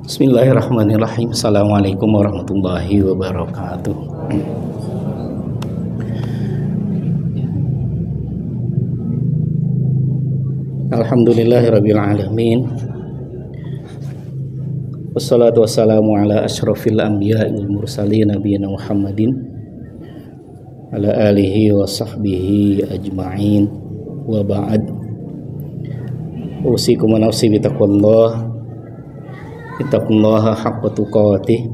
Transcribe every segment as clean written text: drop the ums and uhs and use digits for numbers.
Bismillahirrahmanirrahim. Assalamualaikum warahmatullahi wabarakatuh. Alhamdulillahirabbil alamin. Wassalatu wassalamu ala asyrafil anbiya'i wal mursalin nabiyina Muhammadin ala alihi wa sahbihi ajma'in wa ba'd. Usikum wa nafsi bitaqwallah. Ittaqullaha haqqa tuqatih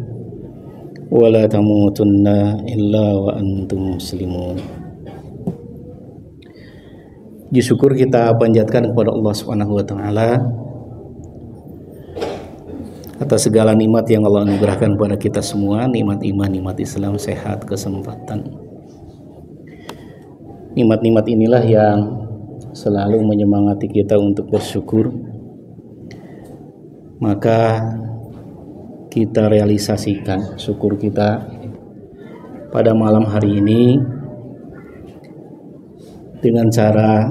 wa la tamutunna illa wa antum muslimun. Puji syukur kita panjatkan kepada Allah Subhanahu wa taala atas segala nikmat yang Allah anugerahkan kepada kita semua, nikmat iman, nikmat Islam, sehat, kesempatan. Nikmat-nikmat inilah yang selalu menyemangati kita untuk bersyukur. Maka kita realisasikan syukur kita pada malam hari ini dengan cara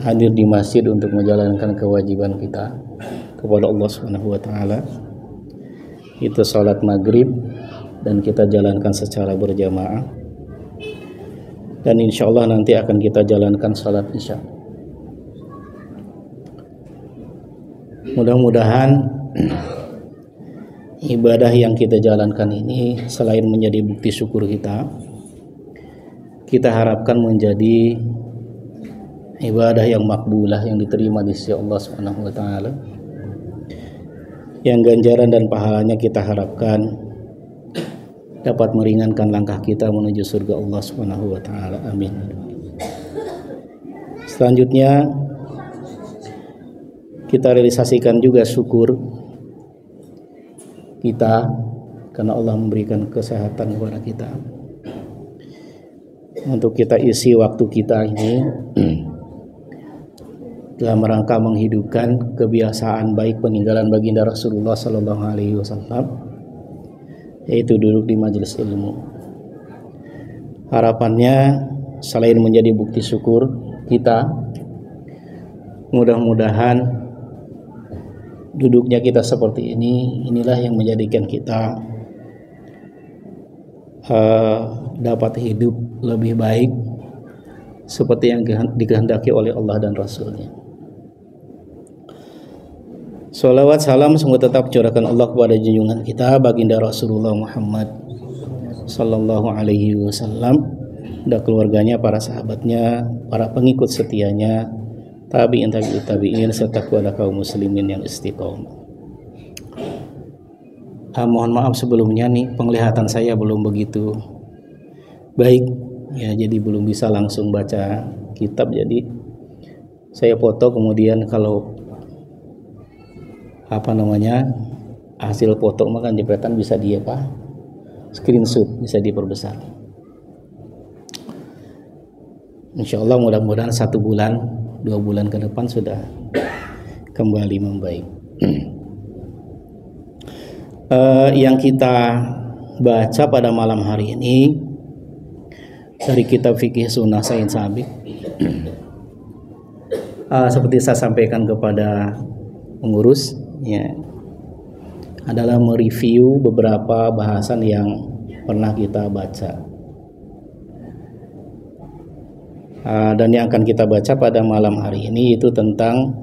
hadir di masjid untuk menjalankan kewajiban kita kepada Allah Subhanahu wa taala. Itu salat maghrib dan kita jalankan secara berjamaah. Dan insya Allah nanti akan kita jalankan salat isya. Mudah-mudahan ibadah yang kita jalankan ini selain menjadi bukti syukur kita harapkan menjadi ibadah yang makbulah, yang diterima di sisi Allah Subhanahu wa taala. Yang ganjaran dan pahalanya kita harapkan dapat meringankan langkah kita menuju surga Allah Subhanahu wa taala. Amin. Selanjutnya kita realisasikan juga syukur kita karena Allah memberikan kesehatan kepada kita. Untuk kita isi waktu kita ini dalam rangka menghidupkan kebiasaan baik peninggalan baginda Rasulullah Sallallahu Alaihi Wasallam, yaitu duduk di majelis ilmu. Harapannya selain menjadi bukti syukur kita, mudah-mudahan duduknya kita seperti ini, inilah yang menjadikan kita dapat hidup lebih baik seperti yang dikehendaki oleh Allah dan Rasul-Nya. Salawat salam semoga tetap curahkan Allah kepada junjungan kita baginda Rasulullah Muhammad Sallallahu Alaihi Wasallam dan keluarganya, para sahabatnya, para pengikut setianya, tabi'in, tabi'in, serta kepada kaum muslimin yang istiqomah. Mohon maaf sebelumnya nih, penglihatan saya belum begitu baik ya, jadi belum bisa langsung baca kitab. Jadi saya foto, kemudian kalau hasil foto maka jepretan bisa screenshot, bisa diperbesar. Insya Allah mudah-mudahan 1 bulan 2 bulan ke depan sudah kembali membaik. Yang kita baca pada malam hari ini dari kitab Fikih Sunnah Said Sabiq. Seperti saya sampaikan kepada pengurus ya, adalah mereview beberapa bahasan yang pernah kita baca. Dan yang akan kita baca pada malam hari ini itu tentang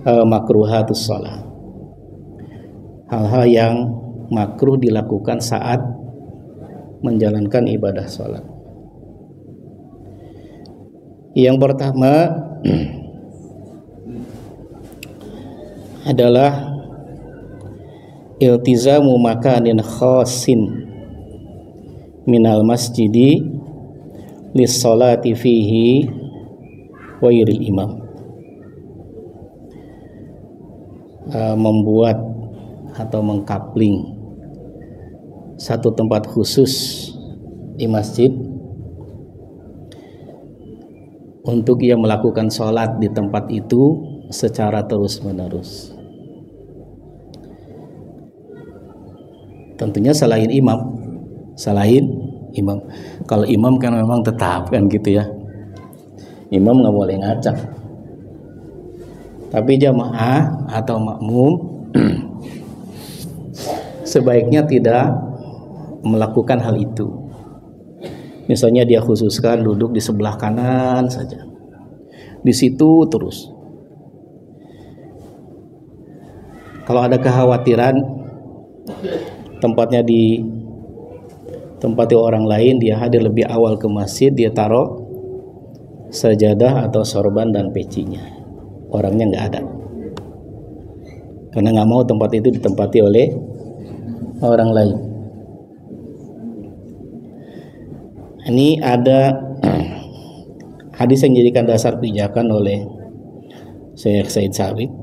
makruhatus shalah, hal-hal yang makruh dilakukan saat menjalankan ibadah sholat. Yang pertama adalah iltizamu makanin khasin minal masjidi lis-sholati fihi wairil imam. Membuat atau mengkapling satu tempat khusus di masjid untuk ia melakukan sholat di tempat itu secara terus-menerus. Tentunya selain imam. Kalau imam kan memang tetap kan gitu ya. Imam nggak boleh ngacak. Tapi jamaah atau makmum sebaiknya tidak melakukan hal itu. Misalnya dia khususkan duduk di sebelah kanan saja, di situ terus. Kalau ada kekhawatiran tempatnya tempati orang lain, dia hadir lebih awal ke masjid, dia taruh sajadah atau sorban dan pecinya, orangnya nggak ada, karena nggak mau tempat itu ditempati oleh orang lain. Ini ada hadis yang dijadikan dasar pijakan oleh Syekh Said Sabiq.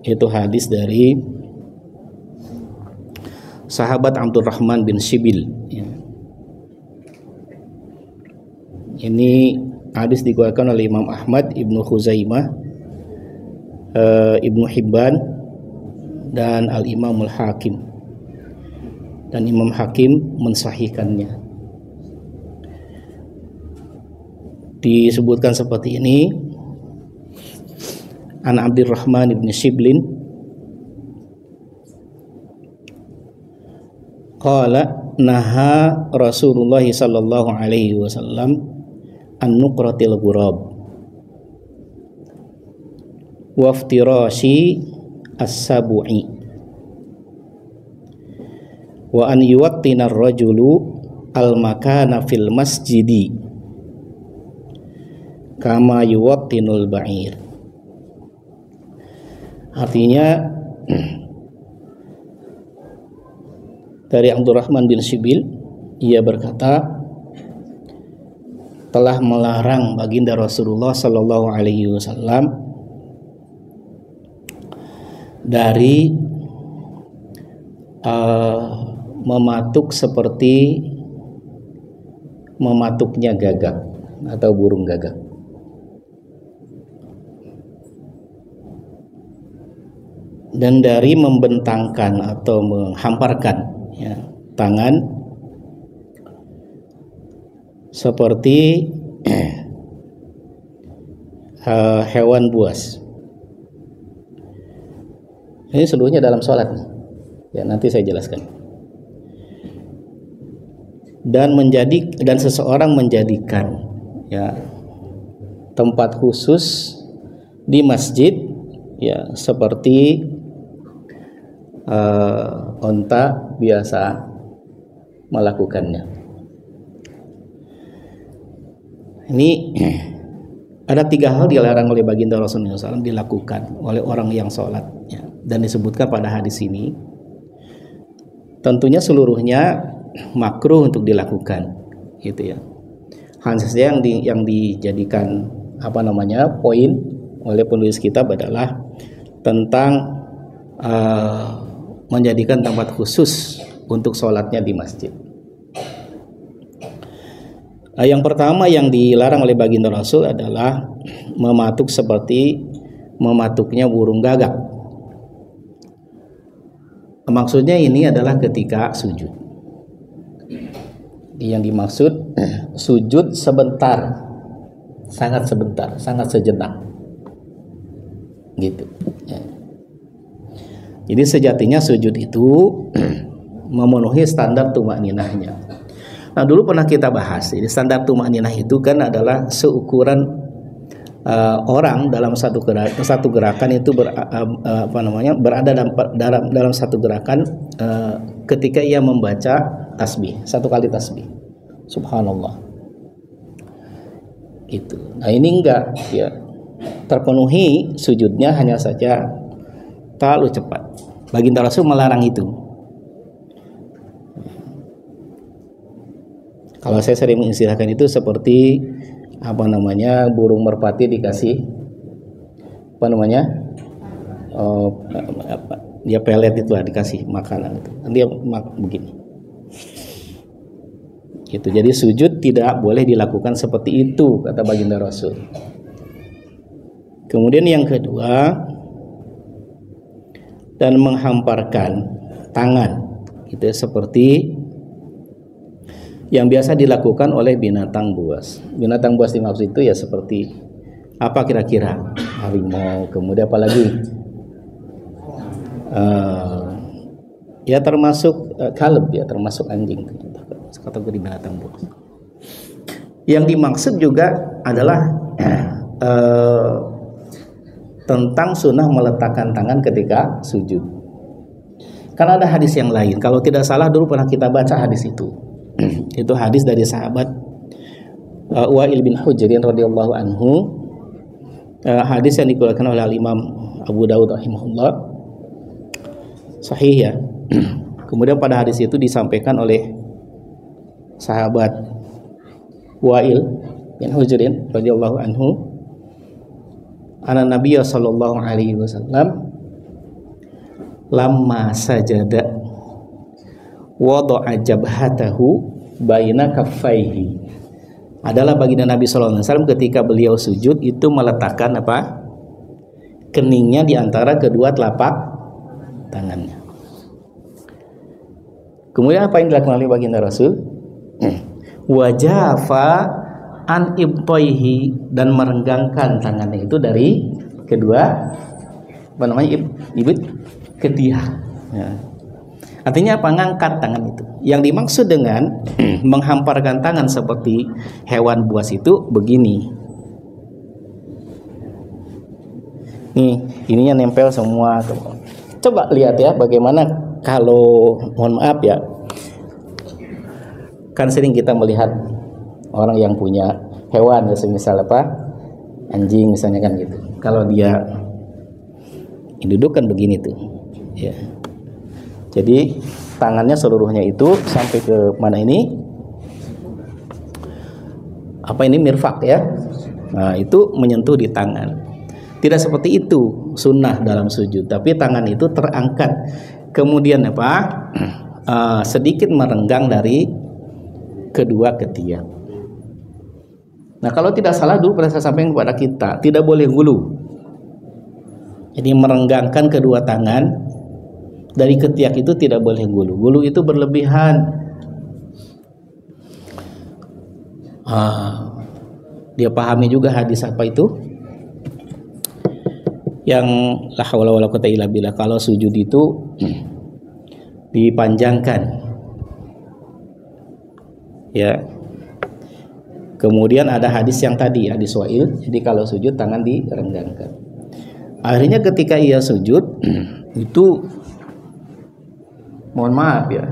Itu hadis dari sahabat Abdurrahman bin Shibil. Ini hadis dikeluarkan oleh Imam Ahmad, Ibnu Khuzaimah, Ibnu Hibban, dan Al-Imamul Hakim. Dan Imam Hakim mensahihkannya. Disebutkan seperti ini: An Abdurrahman ibn Shiblin qala naha Rasulullah sallallahu alaihi wasallam an nuqratil ghurab wa iftirashi as-sabu'i wa an yuwattina ar-rajulu al-makana fil masjidi kama yuwattinul ba'ir. Artinya dari Abdurrahman bin Shibil, ia berkata, telah melarang baginda Rasulullah sallallahu alaihi wasallam dari mematuk seperti mematuknya gagak atau burung gagak. Dan dari membentangkan atau menghamparkan tangan seperti hewan buas. Ini seluruhnya dalam sholat. Ya, nanti saya jelaskan. Dan seseorang menjadikan tempat khusus di masjid seperti onta biasa melakukannya. Ini ada 3 hal dilarang oleh baginda Rasulullah SAW dilakukan oleh orang yang sholat, dan disebutkan pada hadis ini. Tentunya seluruhnya makruh untuk dilakukan, gitu ya. Hanya saja yang dijadikan poin oleh penulis kitab adalah tentang menjadikan tempat khusus untuk sholatnya di masjid. Yang pertama yang dilarang oleh baginda Rasul adalah mematuk seperti mematuknya burung gagak. Maksudnya ini adalah ketika sujud. Yang dimaksud sujud sebentar, sangat sebentar, sangat sejenak, gitu. Jadi sejatinya sujud itu memenuhi standar tumakninahnya. Nah, dulu pernah kita bahas, ini standar tumakninah itu kan adalah seukuran orang dalam satu gerakan itu berada dalam satu gerakan ketika ia membaca tasbih, 1 kali tasbih. Subhanallah. Itu. Nah, ini enggak terpenuhi sujudnya, hanya saja terlalu cepat. Baginda Rasul melarang itu. Kalau saya sering mengistilahkan itu seperti burung merpati dikasih dia pelet itu dikasih makanan itu. Dia begini. Gitu. Jadi sujud tidak boleh dilakukan seperti itu, kata baginda Rasul. Kemudian yang kedua, dan menghamparkan tangan, gitu, seperti yang biasa dilakukan oleh binatang buas. Binatang buas dimaksud itu seperti apa kira-kira? harimau, kemudian apalagi ya termasuk kalb, ya termasuk anjing, kategori binatang buas. Yang dimaksud juga adalah tentang sunnah meletakkan tangan ketika sujud. Karena ada hadis yang lain, kalau tidak salah dulu pernah kita baca hadis itu. Itu hadis dari sahabat Wa'il bin Hujrin radhiyallahu anhu. Hadis yang dikeluarkan oleh Imam Abu Dawud rahimahullah, sahih ya. Kemudian pada hadis itu disampaikan oleh sahabat Wa'il bin Hujrin radhiyallahu anhu, anna Nabiya sallallahu alaihi wasallam lamma sajada wada'a jabhatahu baina kaffaihi. Adalah baginda Nabi sallallahu alaihi wasallam ketika beliau sujud itu meletakkan apa? Keningnya di antara kedua telapak tangannya. Kemudian apa yang dilakukan oleh baginda Rasul? Wajafa an ibtaihi, dan merenggangkan tangannya itu dari kedua ibit ketiak. Ya. Artinya apa? Ngangkat tangan itu. Yang dimaksud dengan menghamparkan tangan seperti hewan buas itu begini. Nih, ininya nempel semua. Coba lihat ya bagaimana kalau, mohon maaf ya, kan sering kita melihat orang yang punya hewan, ya, semisal apa, anjing misalnya kan gitu. Kalau dia duduk kan begini tuh, ya. Jadi tangannya seluruhnya itu sampai ke mana ini? Apa ini, mirfak ya? Nah, itu menyentuh di tangan. Tidak seperti itu sunnah dalam sujud, tapi tangan itu terangkat. Kemudian apa? Sedikit merenggang dari kedua ketiak. Nah, kalau tidak salah dulu pernah saya sampaikan kepada kita, tidak boleh gulu. Jadi merenggangkan kedua tangan dari ketiak itu tidak boleh gulu. Gulu itu berlebihan. Dia pahami juga hadis apa itu? Yang la haula wala quwata illa billah, kalau sujud itu dipanjangkan. Ya. Kemudian ada hadis yang tadi, hadis Wa'il, jadi kalau sujud tangan direnggangkan. Akhirnya ketika ia sujud itu, mohon maaf ya,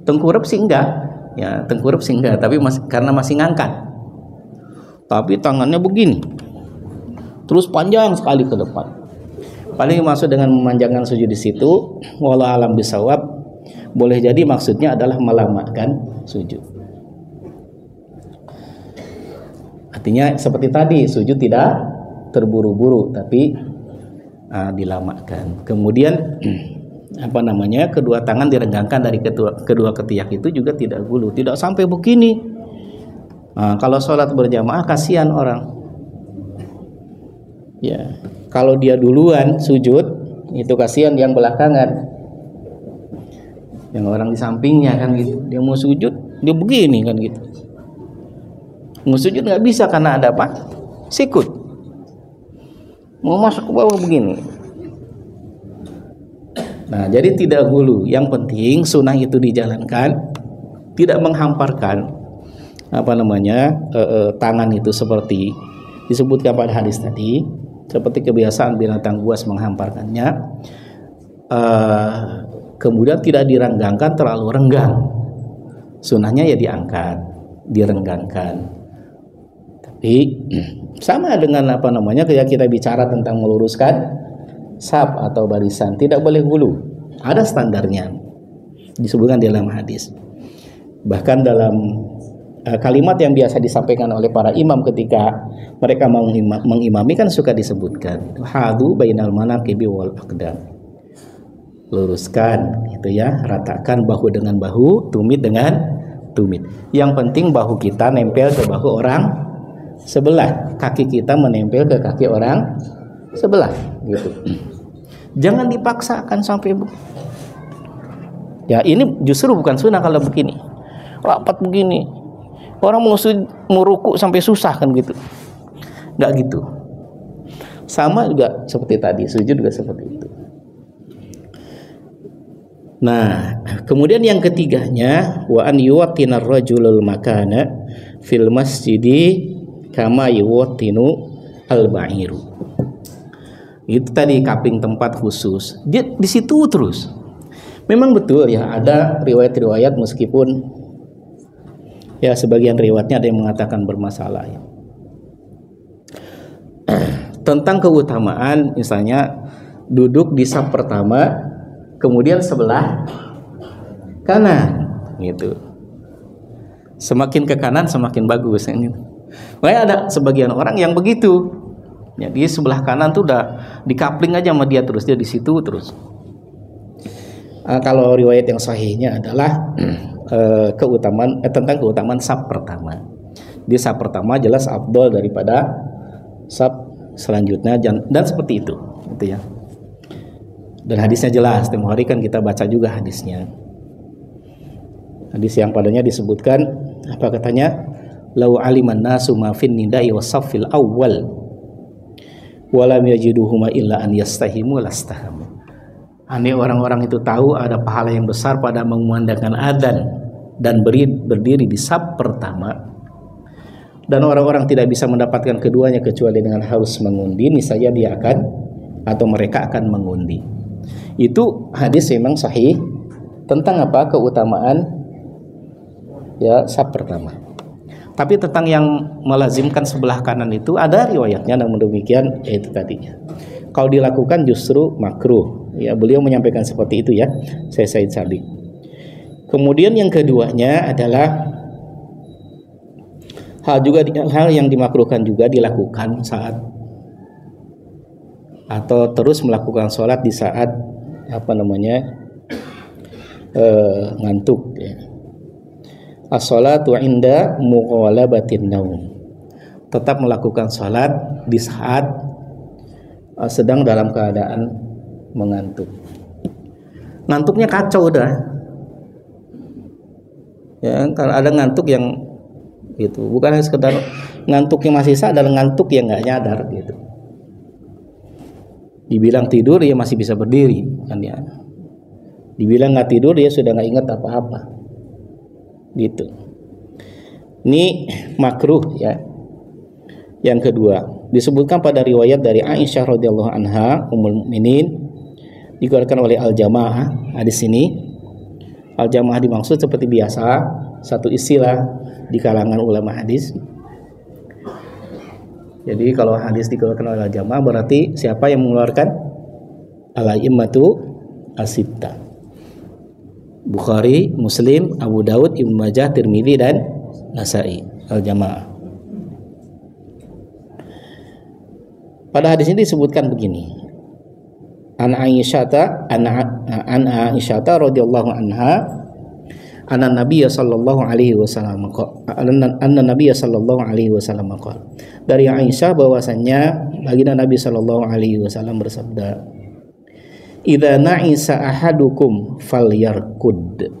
tengkurap sih enggak, ya tengkurap sih enggak, tapi karena masih ngangkat. Tapi tangannya begini, terus panjang sekali ke depan. Paling maksud dengan memanjangkan sujud di situ, wallahu alam bisawab, boleh jadi maksudnya adalah melamakan sujud. Artinya seperti tadi, sujud tidak terburu-buru, tapi dilamakan. Kemudian kedua tangan direnggangkan dari kedua ketiak itu juga tidak gulu, tidak sampai begini. Kalau sholat berjamaah kasihan orang. Ya, kalau dia duluan sujud itu kasihan yang belakangan, yang orang di sampingnya kan gitu. Dia mau sujud dia begini kan gitu. Mau sujud nggak bisa karena ada apa? Sikut. Mau masuk ke bawah begini. Nah, jadi tidak gulu. Yang penting sunnah itu dijalankan, tidak menghamparkan tangan itu seperti disebutkan pada hadis tadi, seperti kebiasaan binatang buas menghamparkannya. Kemudian tidak direnggangkan terlalu renggang. Sunnahnya ya diangkat, direnggangkan. Tapi sama dengan kayak kita bicara tentang meluruskan saf atau barisan, tidak boleh gulu. Ada standarnya, disebutkan dalam hadis. Bahkan dalam kalimat yang biasa disampaikan oleh para imam ketika mereka mau mengimami kan suka disebutkan hadu bainal manaqibi wal aqdam. Luruskan gitu ya, ratakan bahu dengan bahu, tumit dengan tumit. Yang penting bahu kita nempel ke bahu orang sebelah, kaki kita menempel ke kaki orang sebelah gitu. Jangan dipaksakan sampai ya, ini justru bukan sunnah kalau begini. Rapat begini. Orang mau ruku sampai susah kan gitu. Enggak gitu. Sama juga seperti tadi, sujud juga seperti itu. Nah, kemudian yang ketiganya wa an yuwattina ar-rajulul makana fil masjidi kama yuwattinu al-ba'iru. Itu tadi kaping tempat khusus. Dia di situ terus. Memang betul ya, ada riwayat-riwayat meskipun ya sebagian riwayatnya ada yang mengatakan bermasalah ya. Tentang keutamaan misalnya duduk di saf pertama kemudian sebelah kanan gitu. Semakin ke kanan semakin bagus gitu. Makanya ada sebagian orang yang begitu. Jadi sebelah kanan tuh udah dikapling aja sama dia terus, dia di situ terus. Kalau riwayat yang sahihnya adalah tentang keutamaan saf pertama. Di saf pertama jelas afdal daripada saf selanjutnya dan seperti itu, gitu ya. Dan hadisnya jelas, tempo hari kan kita baca juga hadisnya. Hadis yang padanya disebutkan apa katanya? Lau aliman nasu ma fin nida'i wasaffil awwal wa lam yajiduhuma illa an yastahimu lastahamu. Andai orang-orang itu tahu ada pahala yang besar pada mengumandangkan adzan dan berdiri di saf pertama, dan orang-orang tidak bisa mendapatkan keduanya kecuali dengan harus mengundi, niscaya dia akan atau mereka akan mengundi. Itu hadis memang sahih tentang apa? Keutamaan ya saf pertama. Tapi tentang yang melazimkan sebelah kanan itu ada riwayatnya, namun demikian itu tadinya. Kalau dilakukan justru makruh. Ya, beliau menyampaikan seperti itu ya, Syekh Said Sabiq. Kemudian yang keduanya adalah hal yang dimakruhkan juga dilakukan saat atau terus melakukan sholat di saat ngantuk ya. As-sholatu inda mughalabatin naum. Tetap melakukan sholat di saat sedang dalam keadaan mengantuk. Ngantuknya kacau udah. Ya, kalau ada ngantuk yang gitu, bukan hanya sekedar ngantuknya masih sadar, ngantuk yang nggak nyadar gitu. Dibilang tidur dia masih bisa berdiri kan ya. Dibilang nggak tidur dia sudah nggak ingat apa-apa. Gitu. Ini makruh ya. Yang kedua, disebutkan pada riwayat dari Aisyah radhiyallahu anha ummul mukminin, dikeluarkan oleh Al-Jamaah. Hadis ini Al-Jamaah dimaksud seperti biasa satu istilah di kalangan ulama hadis. Jadi kalau hadis dikeluarkan oleh Al-Jamaah berarti siapa yang mengeluarkan? Al-A'immatu as-sittah. Bukhari, Muslim, Abu Daud, Ibnu Majah, Tirmidzi dan Nasa'i. Al-Jamaah. Pada hadis ini disebutkan begini. An Aisyah radhiyallahu anha anna Nabiy sallallahu alaihi wasallam qala. Dari Aisyah bahwasanya baginda Nabi sallallahu alaihi wasallam bersabda, "Idza na'isa ahadukum falyarkud."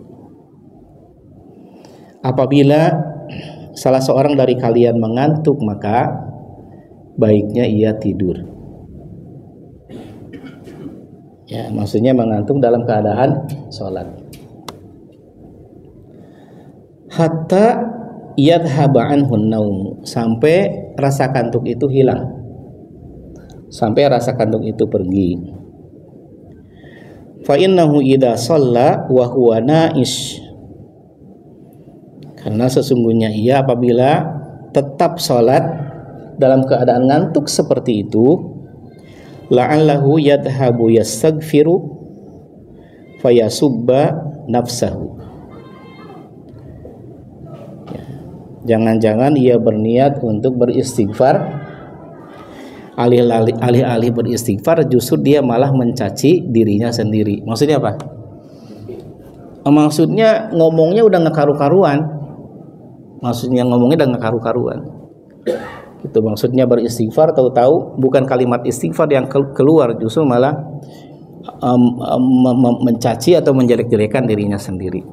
Apabila salah seorang dari kalian mengantuk, maka baiknya ia tidur. Ya, maksudnya mengantuk dalam keadaan sholat. Hatta yadhhaba anhun naum, sampai rasa kantuk itu hilang. Sampai rasa kantuk itu pergi. Fa innahu idza shalla wa huwa na'ish. Karena sesungguhnya ia apabila tetap sholat dalam keadaan ngantuk seperti itu, la'allahu yadhabu yastaghfiru fayasubba nafsahu. Ya, jangan-jangan ia berniat untuk beristighfar, alih-alih beristighfar justru dia malah mencaci dirinya sendiri. Maksudnya apa? Maksudnya ngomongnya udah nggak karu-karuan. Itu maksudnya beristighfar, tahu-tahu bukan kalimat istighfar yang keluar, justru malah mencaci atau menjelek-jelekan dirinya sendiri.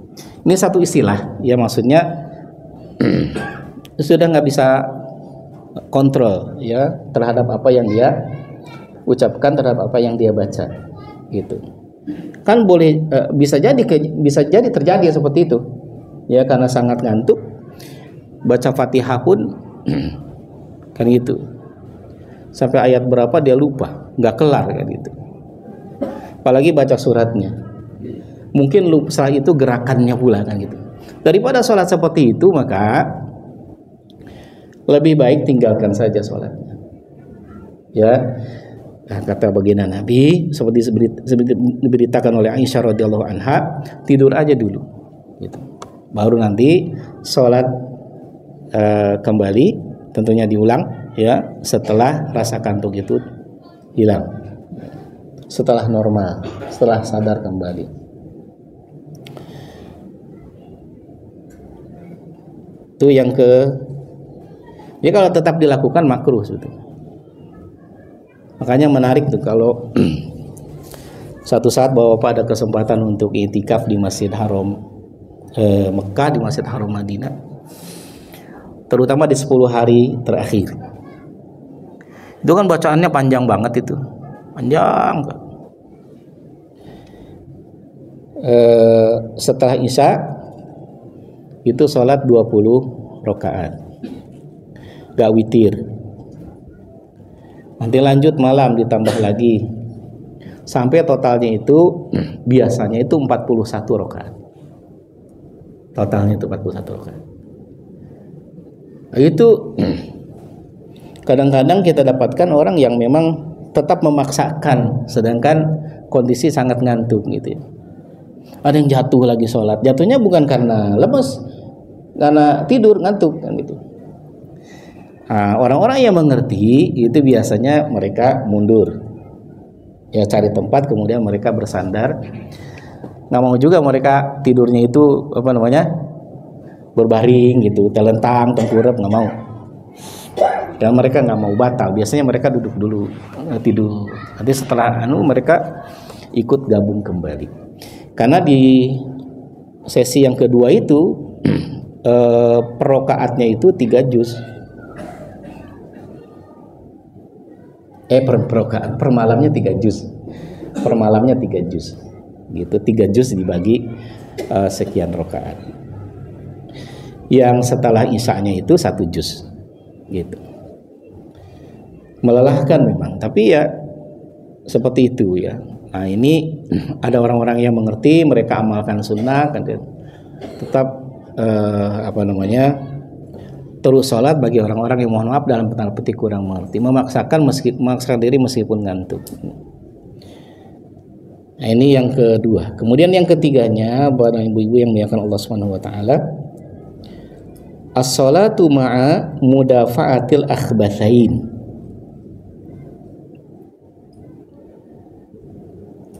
Ini satu istilah ya, maksudnya sudah nggak bisa kontrol ya terhadap apa yang dia ucapkan terhadap apa yang dia baca, gitu. Kan boleh bisa jadi terjadi seperti itu, ya, karena sangat ngantuk baca Fatihah pun kan gitu, sampai ayat berapa dia lupa, nggak kelar kan gitu. Apalagi baca suratnya, mungkin lupa setelah itu gerakannya pula kan gitu. Daripada sholat seperti itu, maka lebih baik tinggalkan saja sholatnya, ya. Nah, kata baginda Nabi seperti diberitakan oleh Aisyah radhiyallahu anha, tidur aja dulu, gitu. Baru nanti sholat kembali, tentunya diulang, ya, setelah rasa kantuk itu hilang, setelah normal, setelah sadar kembali. Itu yang jadi kalau tetap dilakukan makruh sebetulnya. Makanya menarik tuh kalau satu saat Bapak ada kesempatan untuk i'tikaf di Masjid Haram Mekah, di Masjid Haram Madinah, terutama di 10 hari terakhir. Itu kan bacaannya panjang banget itu. Panjang. Setelah Isya itu sholat 20 rakaat. Gak witir. Nanti lanjut malam ditambah lagi sampai totalnya itu biasanya itu 41 rakaat. Totalnya itu 41 rakaat. Itu kadang-kadang kita dapatkan orang yang memang tetap memaksakan sedangkan kondisi sangat ngantuk gitu ya. Ada yang jatuh lagi sholat, jatuhnya bukan karena lemes, karena tidur ngantuk kan gitu. Nah, orang-orang yang mengerti itu biasanya mereka mundur, ya, cari tempat kemudian mereka bersandar. Nggak mau juga mereka tidurnya itu berbaring gitu, telentang, tengkurap, nggak mau. Dan mereka nggak mau batal, biasanya mereka duduk dulu tidur. Nanti setelah mereka ikut gabung kembali. Karena di sesi yang kedua itu per rakaatnya itu 3 juz. Per malamnya 3 juz. Per malamnya 3 juz. Gitu, 3 juz dibagi sekian rakaat. Yang setelah Isya-nya itu 1 juz. Gitu. Melelahkan memang, tapi ya seperti itu ya. Nah, ini ada orang-orang yang mengerti, mereka amalkan sunnah kan, tetap terus sholat. Bagi orang-orang yang mohon maaf dalam tanda petik kurang mengerti, memaksakan diri meskipun ngantuk. Nah, ini yang kedua. Kemudian yang ketiganya, para ibu-ibu yang dimuliakan Allah Subhanahu wa taala, as-shalatu ma'a mudafa'atil akhbatsain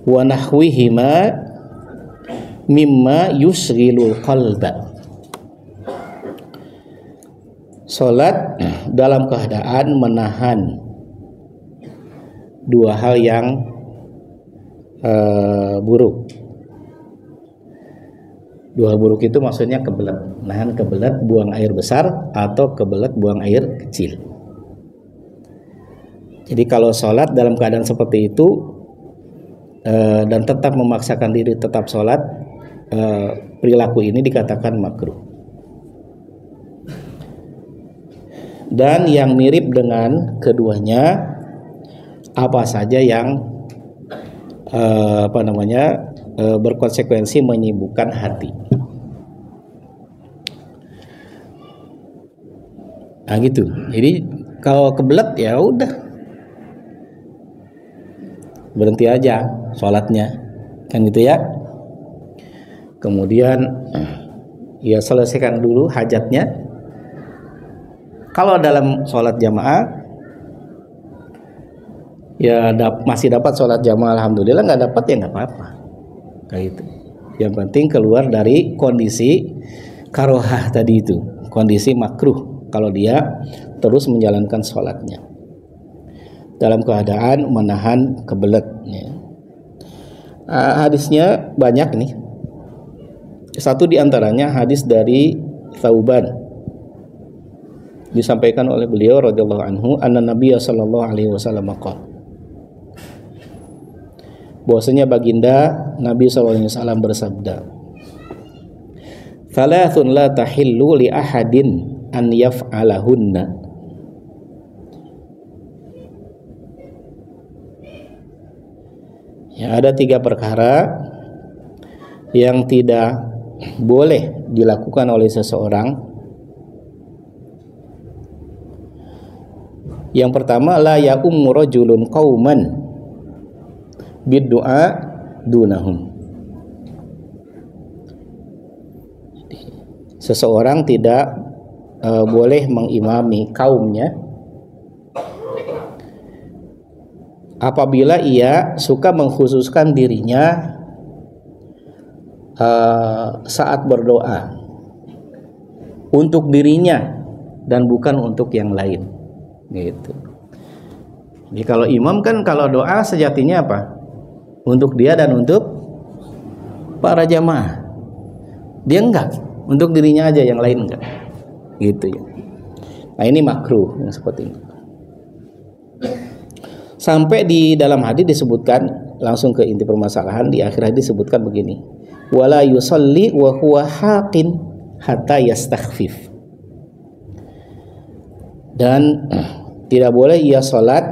wa nahwihima mimma yusghilul qalba. Salat dalam keadaan menahan 2 hal yang buruk. 2 hal buruk itu maksudnya kebelet, nahan kebelet buang air besar atau kebelet buang air kecil. Jadi kalau sholat dalam keadaan seperti itu dan tetap memaksakan diri tetap sholat, perilaku ini dikatakan makruh. Dan yang mirip dengan keduanya, apa saja yang berkonsekuensi menyibukkan hati. Nah gitu. Jadi kalau kebelet ya udah berhenti aja sholatnya, kan gitu ya. Kemudian ya selesaikan dulu hajatnya. Kalau dalam sholat jamaah ya masih dapat sholat jamaah, alhamdulillah. Nggak dapat ya nggak apa-apa, kayak gitu. Yang penting keluar dari kondisi karohah tadi itu, kondisi makruh kalau dia terus menjalankan sholatnya dalam keadaan menahan kebeletnya. Hadisnya banyak nih. Satu diantaranya hadis dari Thauban, disampaikan oleh beliau radhiyallahu anhu, anna Nabiya sallallahu alaihi wasallam qala, bahwasanya baginda Nabi SAW bersabda, "Thalathun la tahillu li ahadin an yaf'alahunna." Ya, ada 3 perkara yang tidak boleh dilakukan oleh seseorang. Yang pertama, la ya'ummu rajulun qauman bid-du'a dunahum. Seseorang tidak boleh mengimami kaumnya apabila ia suka mengkhususkan dirinya saat berdoa untuk dirinya dan bukan untuk yang lain, gitu. Jadi kalau imam kan kalau doa sejatinya apa? Untuk dia dan untuk para jamaah. Dia enggak, untuk dirinya aja, yang lain enggak, gitu ya. Nah, ini makruh yang seperti ini. Sampai di dalam hadis disebutkan, langsung ke inti permasalahan, di akhir hadis disebutkan begini, wala yusalli wa huwa haqin hatta yastakhfif. Dan tidak boleh ia salat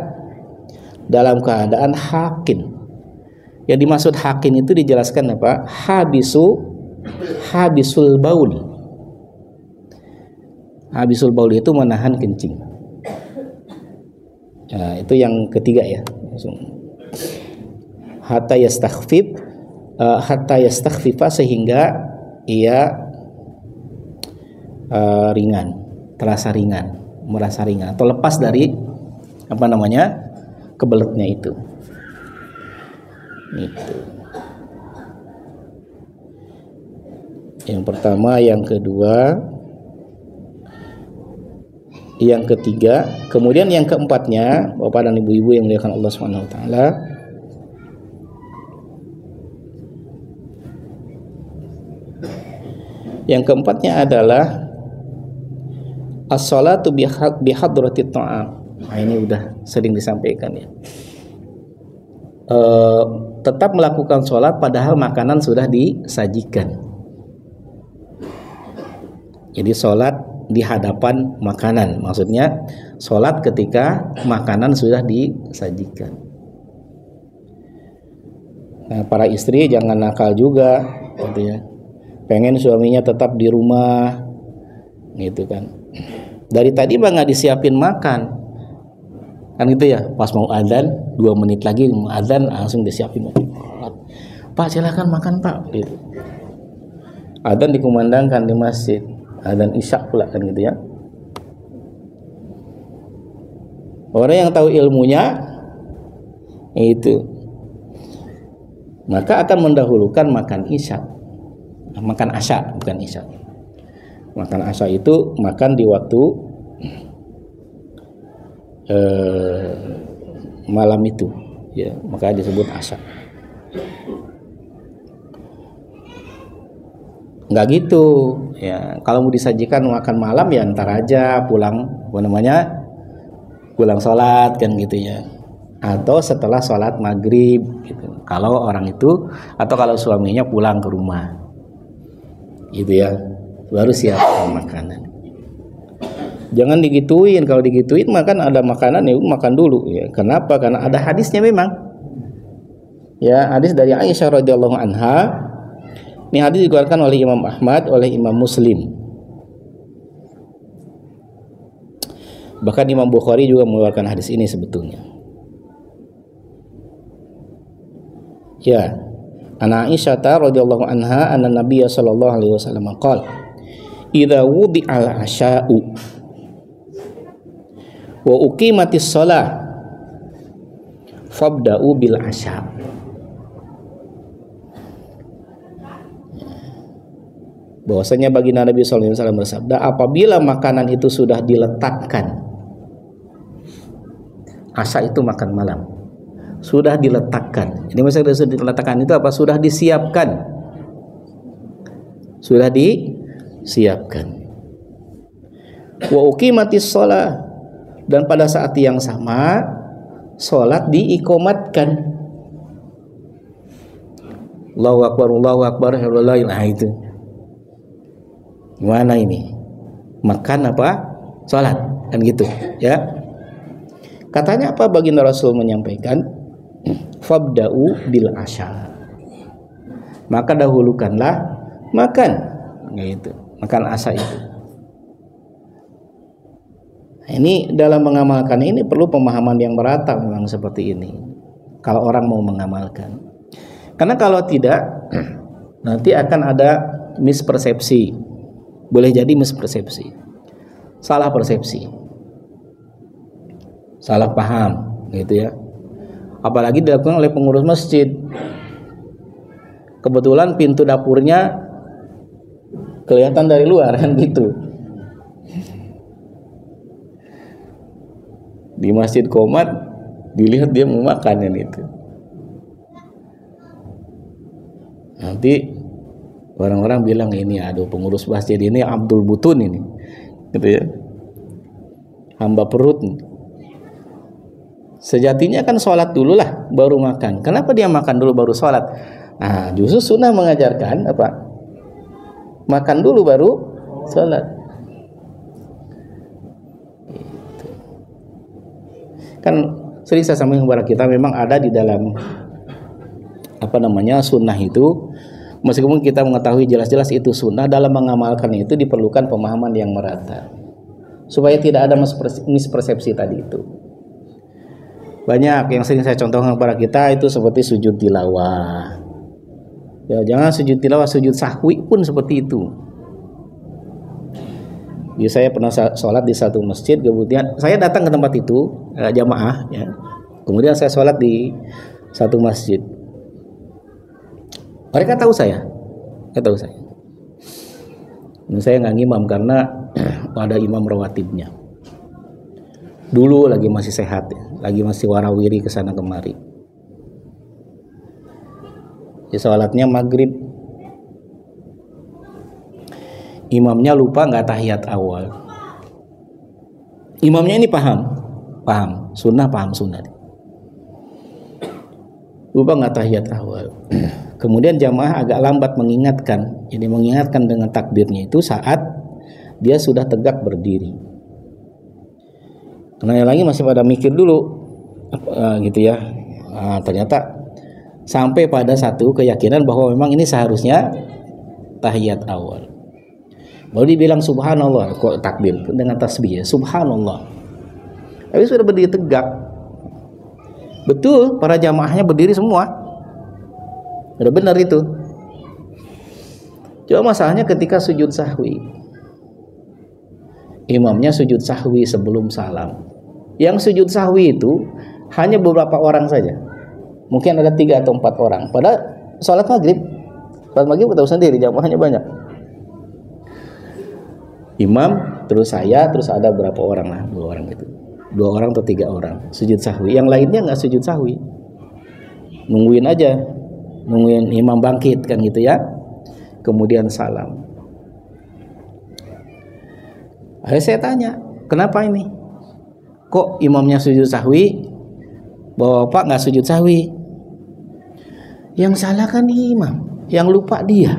dalam keadaan haqin. Yang dimaksud haqin itu dijelaskan apa? Habisul baul. Habisul baul itu menahan kencing. Nah, itu yang ketiga ya. Hatta yastakhfifa, sehingga ia ringan, terasa ringan, merasa ringan atau lepas dari kebeletnya itu. Itu. Yang pertama, yang kedua, yang ketiga, kemudian yang keempatnya, Bapak dan Ibu-ibu yang dimuliakan Allah Subhanahu wa taala, yang keempatnya adalah as-salatu bihadratit ta'am. Nah, ini udah sering disampaikan ya. Tetap melakukan sholat padahal makanan sudah disajikan. Jadi sholat di hadapan makanan, maksudnya sholat ketika makanan sudah disajikan. Nah, para istri jangan nakal juga, gitu ya. Pengen suaminya tetap di rumah, gitu kan. Dari tadi mah nggak disiapin makan, kan gitu ya. Pas mau adzan, 2 menit lagi mau adzan langsung disiapin. Pak silakan makan Pak. Gitu. Adzan dikumandangkan di masjid. Dan isya pula kan gitu ya. Orang yang tahu ilmunya itu, maka akan mendahulukan makan isya, makan asya, bukan isya. Makan asya itu makan di waktu malam itu, ya, maka disebut asya. Nggak gitu ya, kalau mau disajikan makan malam ya ntar aja pulang pulang sholat kan gitu ya, atau setelah sholat maghrib gitu, kalau orang itu, atau kalau suaminya pulang ke rumah gitu ya, baru siap makanan. Jangan digituin, kalau digituin makan ada makanan ya makan dulu ya. Kenapa? Karena ada hadisnya memang ya, hadis dari Aisyah radhiyallahu anha. Ini hadis dikeluarkan oleh Imam Ahmad, oleh Imam Muslim. Bahkan Imam Bukhari juga mengeluarkan hadis ini sebetulnya. Ya, Ana Aisyah radhiyallahu anha anna Nabiy sallallahu alaihi wasallam qala, "Idza wudi'al 'asya'u wa uqimatis shalah fabda'u bil 'asya'." Bahwasanya baginda Nabi sallallahu alaihi wasallam bersabda, apabila makanan itu sudah diletakkan, asya itu makan malam, sudah diletakkan. Ini maksudnya sudah diletakkan itu apa? Sudah disiapkan. Sudah disiapkan. Wa uqimatis shalah, dan pada saat yang sama salat diiqamatkan. Allahu Akbar, nah itu. Gimana ini? Makan apa? Salat, kan gitu, ya. Katanya apa baginda Rasul menyampaikan? Fabda'u bil asya. Maka dahulukanlah makan, gitu. Makan asa itu. Ini dalam mengamalkan ini perlu pemahaman yang merata memang seperti ini. Kalau orang mau mengamalkan. Karena kalau tidak nanti akan ada mispersepsi. Boleh jadi mispersepsi. Salah persepsi. Salah paham, gitu ya. Apalagi dilakukan oleh pengurus masjid. Kebetulan pintu dapurnya kelihatan dari luar kan gitu. Di Masjid Qomat dilihat dia mau makan yang itu. Nanti orang-orang bilang ini aduh pengurus masjid ini Abdul Butun ini. Gitu ya. Hamba perut. Sejatinya kan sholat dulu lah baru makan. Kenapa dia makan dulu baru sholat? Nah, justru sunnah mengajarkan apa? Makan dulu baru sholat. Gitu. Kan sering saya sampaikan kepada kita memang ada di dalam sunnah itu, meskipun kita mengetahui jelas-jelas itu sunnah, dalam mengamalkan itu diperlukan pemahaman yang merata supaya tidak ada mispersepsi tadi itu. Banyak yang sering saya contohkan kepada kita itu seperti sujud tilawah. Ya, jangan sujud tilawah, sujud sahwi pun seperti itu. Ya, saya pernah sholat di satu masjid, kemudian saya datang ke tempat itu jamaah, ya. Kemudian saya sholat di satu masjid. Mereka tahu saya. Dan saya nggak ngimam karena ada imam rawatibnya. Dulu lagi masih sehat, ya. Lagi masih warawiri kesana kemari. Ya, sholatnya maghrib. Imamnya lupa nggak tahiyat awal. Imamnya ini paham sunnah, lupa nggak tahiyat awal. Kemudian jamaah agak lambat mengingatkan. Jadi mengingatkan dengan takbirnya itu saat dia sudah tegak berdiri. Karena yang lagi masih pada mikir dulu, gitu ya. Nah, ternyata sampai pada satu keyakinan bahwa memang ini seharusnya tahiyat awal. Baru dibilang subhanallah, kok takbir dengan tasbih ya, subhanallah. Tapi sudah berdiri tegak. Betul, para jamaahnya berdiri semua. Udah benar itu. Cuma masalahnya ketika sujud sahwi, imamnya sujud sahwi sebelum salam. Yang sujud sahwi itu hanya beberapa orang saja. Mungkin ada 3 atau 4 orang. Padahal sholat maghrib kita tahu sendiri jamaahnya banyak. Imam, terus saya, terus ada berapa orang lah, 2 orang itu. 2 orang atau 3 orang sujud sahwi. Yang lainnya nggak sujud sahwi. Nungguin aja. Nungguin imam bangkit kan gitu ya. Kemudian salam. Akhirnya saya tanya, kenapa ini? Kok imamnya sujud sahwi, bapak nggak sujud sahwi? Yang salah kan imam, yang lupa dia.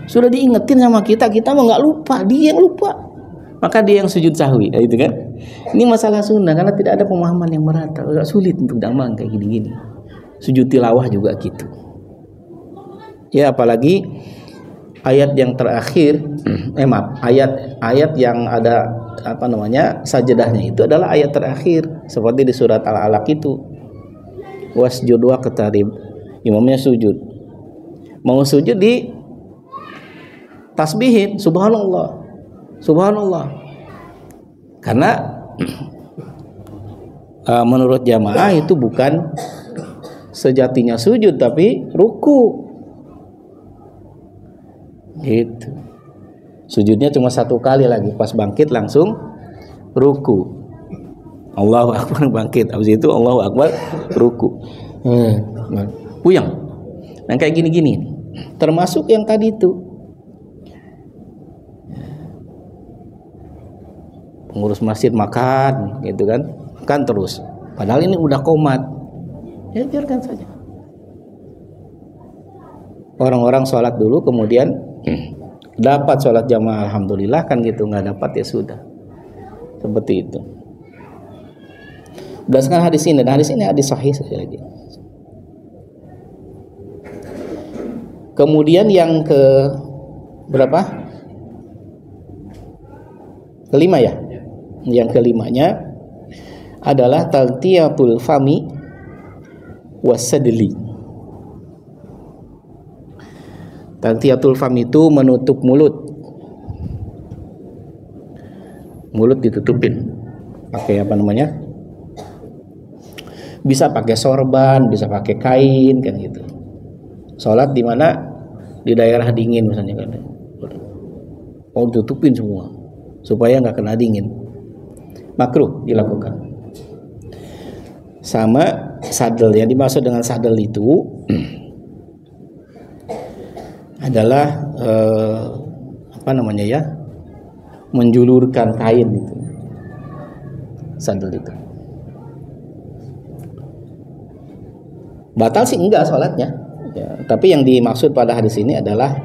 Sudah diingetin sama kita mau nggak lupa, dia yang lupa. Maka dia yang sujud sahwi, itu kan? Ini masalah sunnah karena tidak ada pemahaman yang merata, agak sulit untuk dalam kayak gini-gini. Sujud tilawah juga gitu. Ya, apalagi ayat yang terakhir, ayat yang ada sajadahnya itu adalah ayat terakhir seperti di surat Al-Alaq itu. Wasjud waqtarib. Imamnya sujud. Mau sujud di tasbihin subhanallah. Subhanallah. Karena menurut jamaah itu bukan sejatinya sujud tapi ruku. Gitu. Sujudnya cuma 1 kali lagi, pas bangkit langsung ruku. Allahu Akbar bangkit, habis itu Allahu Akbar ruku. Puyeng. Nah kayak gini-gini. Termasuk yang tadi itu. Pengurus masjid makan gitu kan. Makan terus. Padahal ini udah qomat. Ya biarkan saja. orang-orang sholat dulu kemudian dapat sholat jamaah, alhamdulillah, kan gitu. Nggak dapat ya sudah, seperti itu. Berdasarkan hadis ini, dan hadis ini hadis sahih sekali lagi. Kemudian yang ke berapa? Kelima ya. Yang kelimanya adalah taltiyatul fami wasadli. Taltiyatul fami itu menutup mulut. Mulut ditutupin. Pakai apa namanya? Bisa pakai sorban, bisa pakai kain, kan gitu. Sholat di mana? Di daerah dingin misalnya kan. Oh, tutupin semua supaya nggak kena dingin. Makruh dilakukan. Sama sadel, yang dimaksud dengan sadel itu adalah apa namanya ya? Menjulurkan kain itu. Sadel itu. Batal sih enggak sholatnya ya, tapi yang dimaksud pada hadis ini adalah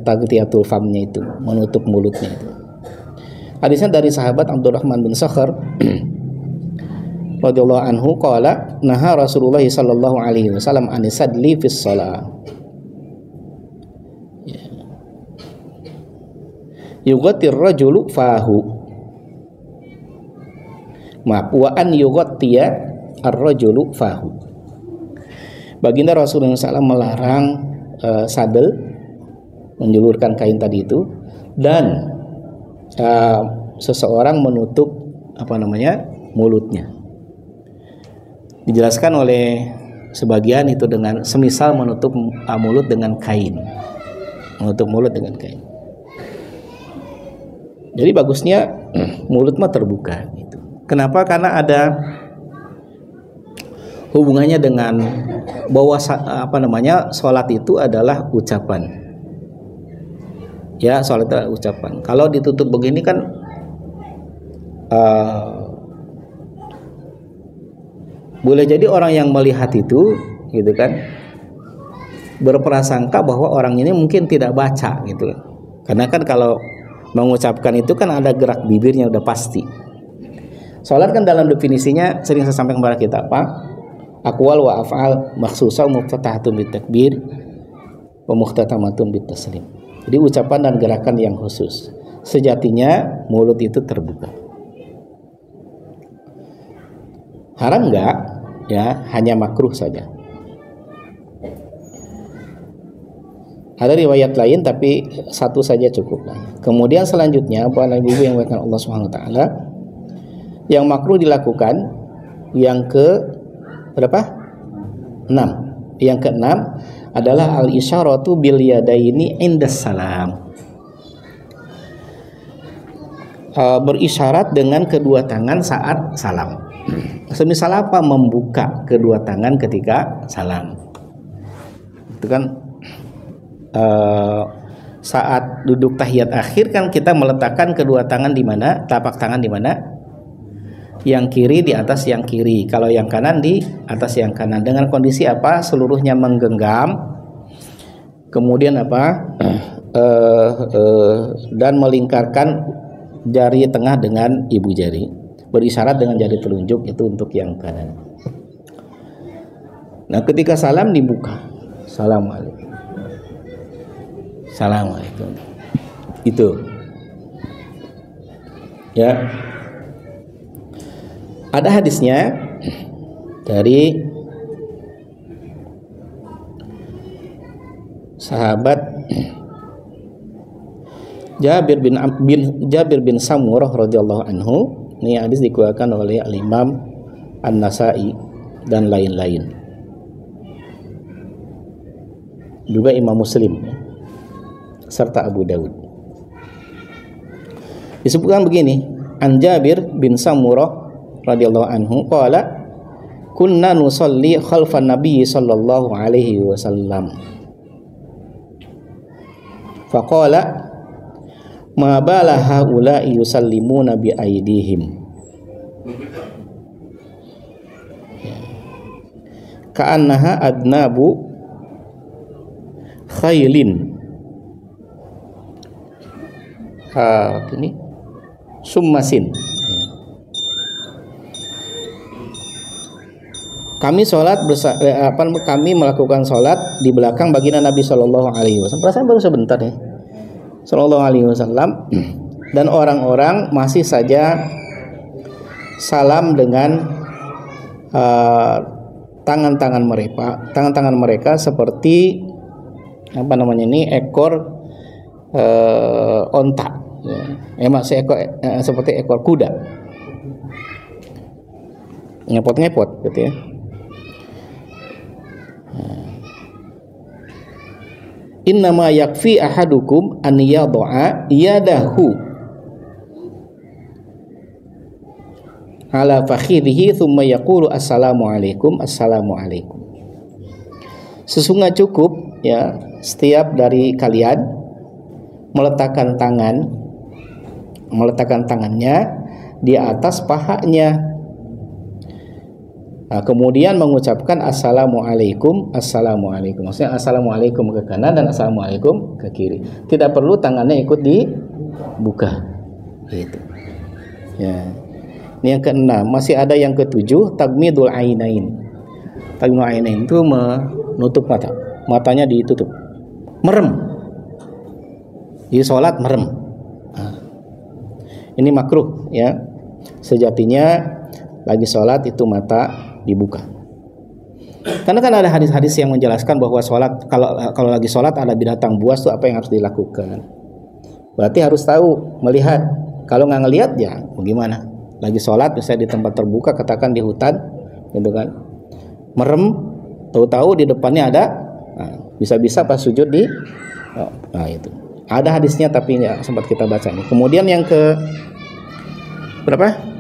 tagtiyatul famnya itu, menutup mulutnya itu. Hadisnya dari sahabat Abdurrahman bin Sakhar radhiyallahu anhu qala naha Rasulullah sallallahu alaihi wasallam anisadli fis shalah. Yughatir rajulu fahu. Maaf, wa an yughattiya ar-rajulu fahu. Baginda Rasulullah SAW melarang sadel, menjulurkan kain tadi itu, dan seseorang menutup apa namanya mulutnya. Dijelaskan oleh sebagian itu dengan semisal menutup mulut dengan kain, menutup mulut dengan kain. Jadi bagusnya mulut mah terbuka gitu. Kenapa? Karena ada hubungannya dengan bahwa apa namanya sholat itu adalah ucapan. Ya, sholat itu adalah ucapan. Kalau ditutup begini kan boleh jadi orang yang melihat itu gitu kan berprasangka bahwa orang ini mungkin tidak baca gitu. Karena kan kalau mengucapkan itu kan ada gerak bibirnya udah pasti. Sholat kan dalam definisinya sering saya sampaikan kepada kita apa? Aqwal wa af'al makhsusah muftatahatun bitakbir wa muhtatamatun bitaslim. Jadi ucapan dan gerakan yang khusus. Sejatinya mulut itu terbuka. Haram enggak? Ya, hanya makruh saja. Ada riwayat lain tapi satu saja cukup lah. Kemudian selanjutnya para ibu yang dimuliakan Allah Subhanahu wa taala, yang makruh dilakukan yang ke berapa? 6. Yang ke-6 adalah al-isyaratu bil yadaini indas salam. Berisyarat dengan kedua tangan saat salam. Semisal apa? Membuka kedua tangan ketika salam. Itu kan saat duduk tahiyat akhir kan kita meletakkan kedua tangan di mana? Telapak tangan di mana? Yang kiri di atas yang kiri, kalau yang kanan di atas yang kanan. Dengan kondisi apa? Seluruhnya menggenggam, kemudian apa? Dan melingkarkan jari tengah dengan ibu jari, berisyarat dengan jari telunjuk itu untuk yang kanan. Nah, ketika salam dibuka, Assalamualaikum. Assalamualaikum. Itu. Ya. Ada hadisnya dari sahabat Jabir bin Samurah radhiyallahu anhu. Ini hadis dikeluarkan oleh Al-Imam An-Nasa'i dan lain-lain. Juga Imam Muslim serta Abu Dawud. Disebutkan begini, An Jabir bin Samurah radhiyallahu anhu qala kunna nusalli khalfan nabiy sallallahu alaihi wasallam faqala ma bala haula'i yusallimuna bi aydihim ka'annaha adnabu khailin. Ini summasin. Kami melakukan sholat di belakang baginda Nabi Shallallahu Alaihi Wasallam. Perasaan baru sebentar ya, Shallallahu Alaihi Wasallam, dan orang-orang masih saja salam dengan tangan-tangan mereka seperti ekor onta, seperti ekor kuda, ngepot-ngepot gitu ya. Innama yakfi ahadukum an yad'a yadahu ala fakhidhihi thumma yaqulu assalamu alaikum. Sesungguhnya cukup ya setiap dari kalian meletakkan tangannya di atas pahanya, kemudian mengucapkan assalamualaikum. Maksudnya assalamualaikum ke kanan dan assalamualaikum ke kiri. Tidak perlu tangannya ikut dibuka. Gitu. Ya. Ini yang keenam. Masih ada yang ketujuh, tagmidul ainain. Tagmidul ainain itu menutup mata. Matanya ditutup. Merem. Di sholat merem. Ini makruh ya. Sejatinya lagi sholat itu mata dibuka. Karena kan ada hadis-hadis yang menjelaskan bahwa sholat kalau lagi sholat ada binatang buas tuh apa yang harus dilakukan. Berarti harus tahu, melihat. Kalau nggak ngelihat ya bagaimana? Lagi sholat misalnya di tempat terbuka, katakan di hutan, gitu kan, merem, tahu-tahu di depannya ada, bisa-bisa pas sujud itu. Ada hadisnya tapi nggak sempat kita baca nih. Kemudian yang ke berapa?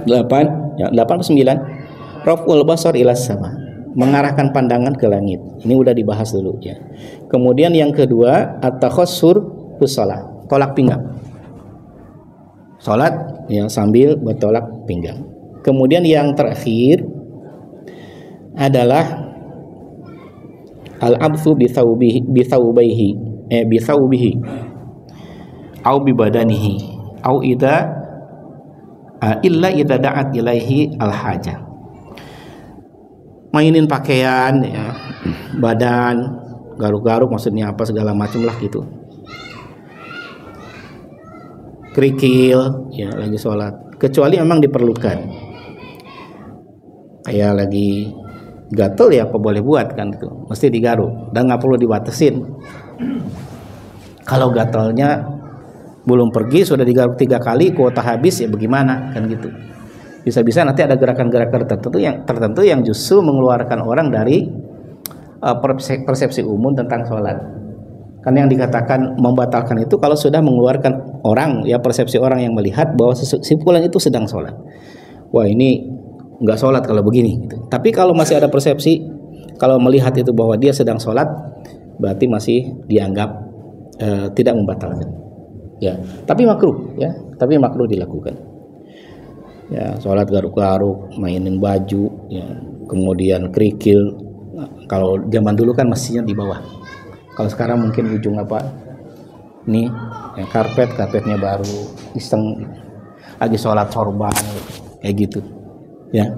8 atau 9, raf'ul basar ila sama, mengarahkan pandangan ke langit. Ini udah dibahas dulu ya. Kemudian yang kedua, at-takhassur bis shalah, tolak pinggang. Salat yang sambil bertolak pinggang. Kemudian yang terakhir adalah al-abthu bi thawbihi au bi badanihi au illa idza da'at ilaihi al-hajah. Mainin pakaian ya, badan, garuk-garuk maksudnya apa segala macam lah gitu. Kerikil ya lagi sholat, kecuali memang diperlukan, kayak lagi gatel ya apa boleh buat kan, itu mesti digaruk dan nggak perlu dibatasin. Kalau gatelnya belum pergi sudah digaruk 3 kali, kuota habis ya bagaimana kan gitu. Bisa-bisa nanti ada gerakan-gerakan tertentu yang justru mengeluarkan orang dari persepsi umum tentang sholat. Kan yang dikatakan membatalkan itu kalau sudah mengeluarkan orang, ya persepsi orang yang melihat bahwa simpulan itu sedang sholat. Wah ini nggak sholat kalau begini gitu. Tapi kalau masih ada persepsi, kalau melihat itu bahwa dia sedang sholat, berarti masih dianggap tidak membatalkan. Ya, tapi makruh ya, tapi makruh dilakukan. Ya, sholat garuk-garuk, mainin baju, ya, kemudian kerikil. Nah, kalau zaman dulu kan mestinya di bawah. Kalau sekarang mungkin ujung apa? Nih, yang karpetnya baru iseng, lagi sholat sorban, kayak gitu. Ya.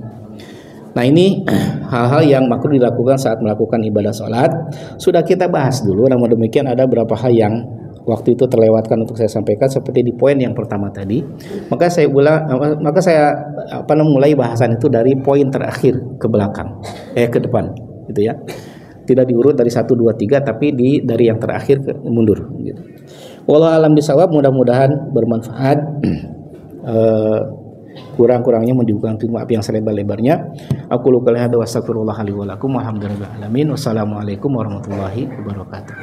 Nah ini hal-hal yang makruh dilakukan saat melakukan ibadah sholat. Sudah kita bahas dulu. Namun demikian ada beberapa hal yang waktu itu terlewatkan untuk saya sampaikan seperti di poin yang pertama tadi. Maka saya mulai bahasan itu dari poin terakhir ke belakang, ke depan, gitu ya. Tidak diurut dari 1, 2, 3 tapi dari yang terakhir mundur gitu. Wallahu alam bisawab, mudah-mudahan bermanfaat. Kurang-kurangnya mendibukan maaf yang selebar-lebarnya. Aku luka lihada wa astagfirullah li wa lakum walhamdulillahi alamin. Wassalamualaikum warahmatullahi wabarakatuh.